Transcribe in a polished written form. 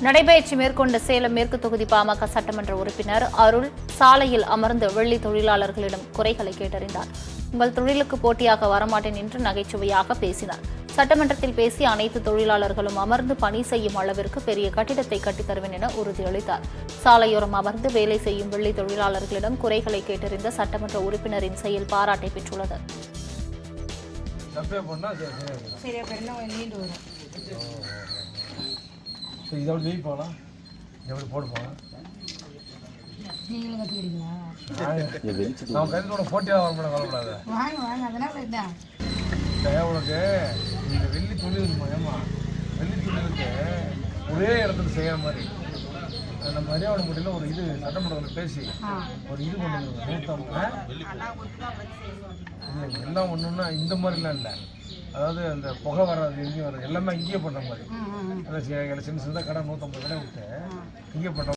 நடைபயிற்சி மேற்கொண்ட சேலம் மேற்கு தொகுதி பாமக சட்டமன்ற உறுப்பினர் அருள் சாலையில் அமர்ந்து வெள்ளி தொழிலாளர்களிடம் குறைகளை கேட்டறிந்தார். உங்கள் தொழிலுக்கு போட்டியாக வரமாட்டேன் என்று நகைச்சுவையாக பேசினார். சட்டமன்றத்தில் பேசி அனைத்து தொழிலாளர்களும் அமர்ந்து பணி செய்யும் அளவிற்கு பெரிய கட்டிடத்தை கட்டித் தருவேன் என உறுதியளித்தார். சாலையோரம் அமர்ந்து வேலை செய்யும் வெள்ளி தொழிலாளர்களிடம் குறைகளை கேட்டறிந்த சட்டமன்ற உறுப்பினரின் செயல் பாராட்டை பெற்றுள்ளது. இதோட வெயிட் போகலாம், எப்படி போட்டு போகலாம். நீங்களும் கற்றுக்கிறீங்களா? நம்ம கருத்தோட போட்டியாக வர முடியாது, வரக்கூடாது. வாங்க வாங்க, அதெல்லாம் இல்லை. உனக்கு இந்த வெள்ளி தொழில் ஏமா வெள்ளி தொழிலுக்கு ஒரே இடத்துல செய்கிற மாதிரி நம்ம மரியாதை முறையில் ஒரு இது சட்டமன்றத்தில் பேசி ஒரு இது கொண்டு எல்லாம் ஒன்றுன்னா இந்த மாதிரிலாம் இல்லை. அதாவது அந்த புகை வராது, எங்கேயும் வராது, எல்லாமே இங்கேயே பண்ணுற மாதிரி. சின்ன சின்னதாக கடை 150 கடை விட்டு இங்கே பண்ணுற